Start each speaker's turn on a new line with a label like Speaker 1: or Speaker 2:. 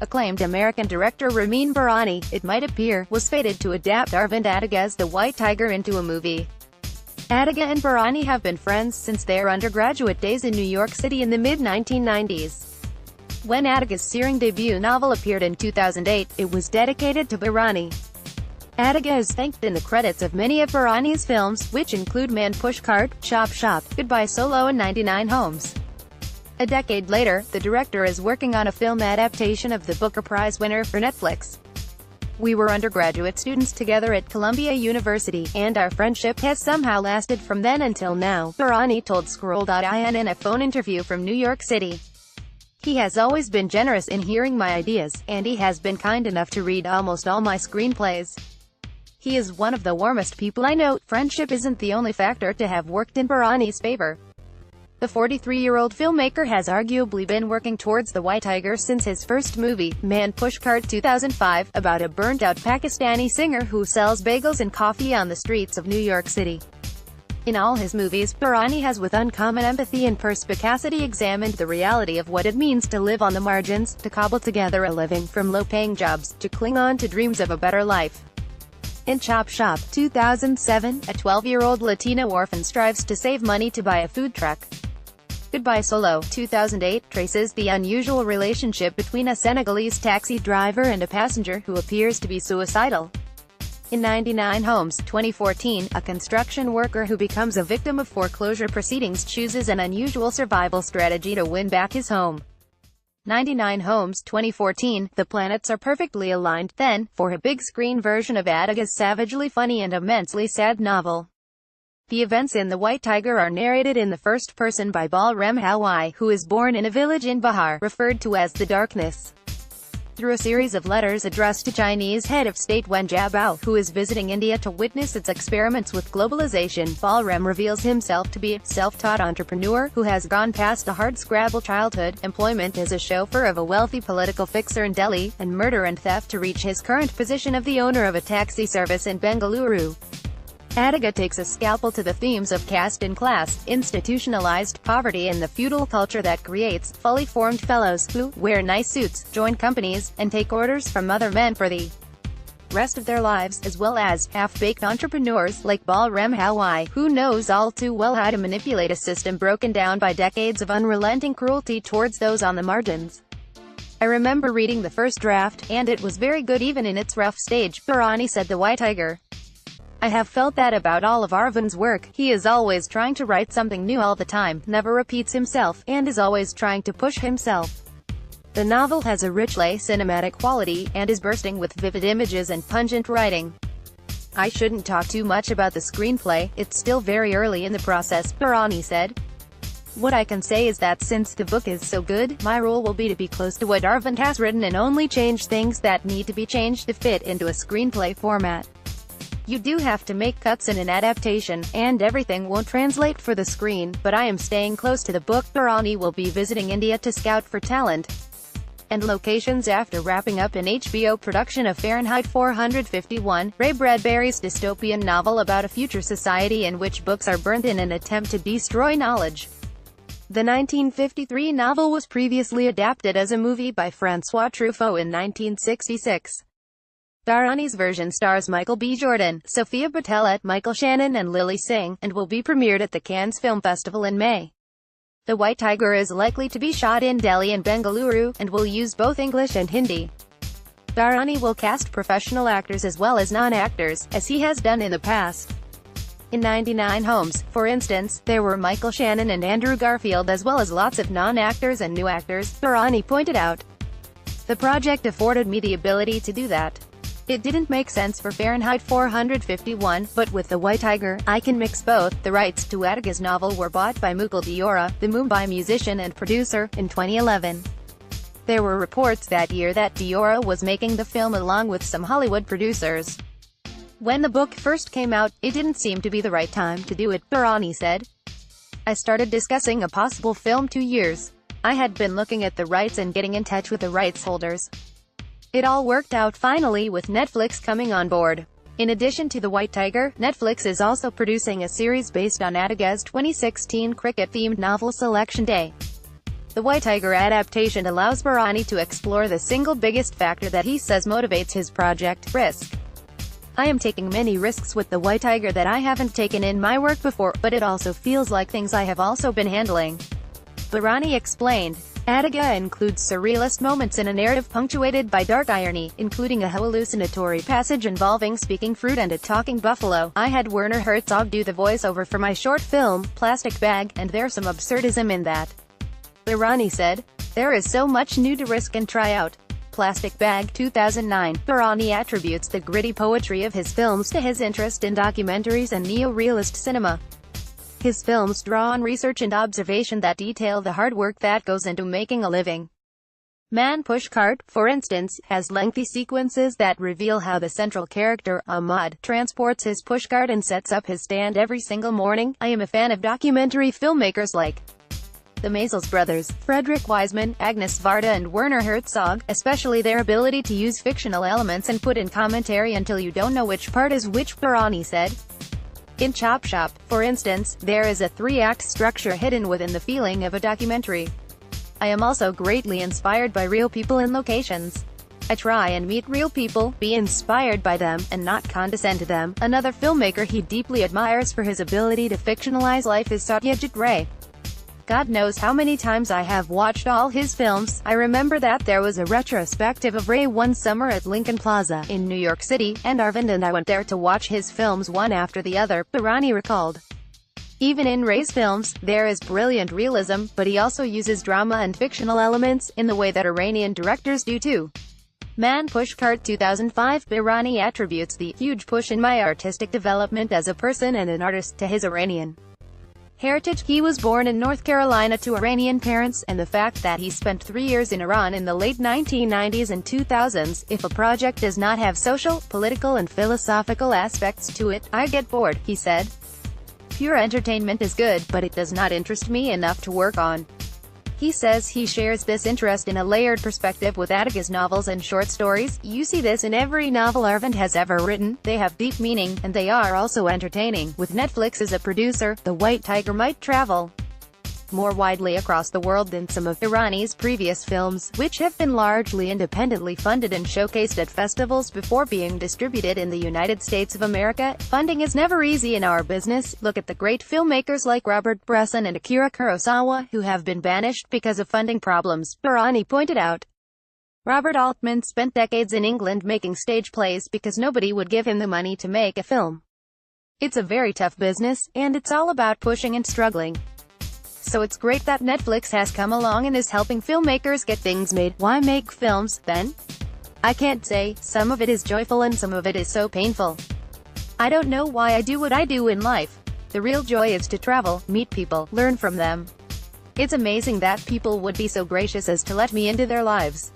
Speaker 1: Acclaimed American director Ramin Bahrani, it might appear, was fated to adapt Aravind Adiga's The White Tiger into a movie. Adiga and Bahrani have been friends since their undergraduate days in New York City in the mid-1990s. When Adiga's searing debut novel appeared in 2008, it was dedicated to Bahrani. Adiga is thanked in the credits of many of Bahrani's films, which include Man Pushcart, Chop Shop, Goodbye Solo and 99 Homes. A decade later, the director is working on a film adaptation of the Booker Prize winner for Netflix. "We were undergraduate students together at Columbia University, and our friendship has somehow lasted from then until now," Bahrani told Scroll.in in a phone interview from New York City. "He has always been generous in hearing my ideas, and he has been kind enough to read almost all my screenplays. He is one of the warmest people I know." Friendship isn't the only factor to have worked in Bahrani's favor. The 43-year-old filmmaker has arguably been working towards The White Tiger since his first movie, Man Pushcart 2005, about a burnt-out Pakistani singer who sells bagels and coffee on the streets of New York City. In all his movies, Bahrani has with uncommon empathy and perspicacity examined the reality of what it means to live on the margins, to cobble together a living from low-paying jobs, to cling on to dreams of a better life. In Chop Shop, 2007, a 12-year-old Latina orphan strives to save money to buy a food truck. Goodbye Solo, 2008, traces the unusual relationship between a Senegalese taxi driver and a passenger who appears to be suicidal. In 99 Homes, 2014, a construction worker who becomes a victim of foreclosure proceedings chooses an unusual survival strategy to win back his home. 99 Homes, 2014, the planets are perfectly aligned, then, for a big-screen version of Adiga's savagely funny and immensely sad novel. The events in The White Tiger are narrated in the first person by Bahrani Bahrani, who is born in a village in Bihar, referred to as the Darkness. Through a series of letters addressed to Chinese head of state Wen Jiabao, who is visiting India to witness its experiments with globalization, Bahrani reveals himself to be a self-taught entrepreneur who has gone past a hard-scrabble childhood, employment as a chauffeur of a wealthy political fixer in Delhi, and murder and theft to reach his current position of the owner of a taxi service in Bengaluru. Adiga takes a scalpel to the themes of caste and class, institutionalized poverty and the feudal culture that creates fully formed fellows who wear nice suits, join companies, and take orders from other men for the rest of their lives, as well as half-baked entrepreneurs like Bahrani Bahrani, who knows all too well how to manipulate a system broken down by decades of unrelenting cruelty towards those on the margins. "I remember reading the first draft, and it was very good even in its rough stage," Bahrani said. The White Tiger. "I have felt that about all of Arvind's work. He is always trying to write something new all the time, never repeats himself, and is always trying to push himself. The novel has a rich cinematic quality, and is bursting with vivid images and pungent writing. I shouldn't talk too much about the screenplay, it's still very early in the process," Bahrani said. "What I can say is that since the book is so good, my role will be to be close to what Aravind has written and only change things that need to be changed to fit into a screenplay format. You do have to make cuts in an adaptation, and everything won't translate for the screen, but I am staying close to the book." Bahrani will be visiting India to scout for talent and locations after wrapping up an HBO production of Fahrenheit 451, Ray Bradbury's dystopian novel about a future society in which books are burnt in an attempt to destroy knowledge. The 1953 novel was previously adapted as a movie by François Truffaut in 1966. Bahrani's version stars Michael B. Jordan, Sophia Boutella, Michael Shannon and Lily Singh, and will be premiered at the Cannes Film Festival in May. The White Tiger is likely to be shot in Delhi and Bengaluru, and will use both English and Hindi. Bahrani will cast professional actors as well as non-actors, as he has done in the past. In 99 Homes, for instance, there were Michael Shannon and Andrew Garfield as well as lots of non-actors and new actors, Bahrani pointed out. "The project afforded me the ability to do that. It didn't make sense for Fahrenheit 451, but with The White Tiger, I can mix both." The rights to Adiga's novel were bought by Mukul Deora, the Mumbai musician and producer, in 2011. There were reports that year that Deora was making the film along with some Hollywood producers. "When the book first came out, it didn't seem to be the right time to do it," Bahrani said. "I started discussing a possible film 2 years. I had been looking at the rights and getting in touch with the rights holders. It all worked out finally with Netflix coming on board." In addition to The White Tiger, Netflix is also producing a series based on Adiga's 2016 cricket-themed novel Selection Day. The White Tiger adaptation allows Bahrani to explore the single biggest factor that he says motivates his project: risk. I am taking many risks with the White Tiger that I haven't taken in my work before, but it also feels like things I have also been handling. Bahrani explained. Adiga includes surrealist moments in a narrative punctuated by dark irony, including a hallucinatory passage involving speaking fruit and a talking buffalo. I had Werner Herzog do the voiceover for my short film, Plastic Bag, and there's some absurdism in that. Bahrani said. There is so much new to risk and try out. Plastic Bag, 2009. Bahrani attributes the gritty poetry of his films to his interest in documentaries and neo-realist cinema. His films draw on research and observation that detail the hard work that goes into making a living. Man Pushcart, for instance, has lengthy sequences that reveal how the central character, Ahmad, transports his pushcart and sets up his stand every single morning. I am a fan of documentary filmmakers like the Maysles brothers, Frederick Wiseman, Agnes Varda and Werner Herzog, especially their ability to use fictional elements and put in commentary until you don't know which part is which, Bahrani said. In Chop Shop, for instance, there is a 3-act structure hidden within the feeling of a documentary. I am also greatly inspired by real people and locations. I try and meet real people, be inspired by them, and not condescend to them. Another filmmaker he deeply admires for his ability to fictionalize life is Satyajit Ray. God knows how many times I have watched all his films. I remember that there was a retrospective of Ray one summer at Lincoln Plaza, in New York City, and Aravind and I went there to watch his films one after the other, Bahrani recalled. Even in Ray's films, there is brilliant realism, but he also uses drama and fictional elements, in the way that Iranian directors do too. Man Pushcart, 2005. Bahrani attributes the huge push in my artistic development as a person and an artist to his Iranian heritage. He was born in North Carolina to Iranian parents, and the fact that he spent 3 years in Iran in the late 1990s and 2000s. If a project does not have social, political and philosophical aspects to it, I get bored, he said. Pure entertainment is good, but it does not interest me enough to work on. He says he shares this interest in a layered perspective with Adiga's novels and short stories. You see this in every novel Aravind has ever written. They have deep meaning, and they are also entertaining. With Netflix as a producer, the White Tiger might travel more widely across the world than some of Bahrani's previous films, which have been largely independently funded and showcased at festivals before being distributed in the United States of America. Funding is never easy in our business. Look at the great filmmakers like Robert Bresson and Akira Kurosawa, who have been banished because of funding problems, Bahrani pointed out. Robert Altman spent decades in England making stage plays because nobody would give him the money to make a film. It's a very tough business, and it's all about pushing and struggling. So it's great that Netflix has come along and is helping filmmakers get things made. Why make films, then? I can't say. Some of it is joyful and some of it is so painful. I don't know why I do what I do in life. The real joy is to travel, meet people, learn from them. It's amazing that people would be so gracious as to let me into their lives.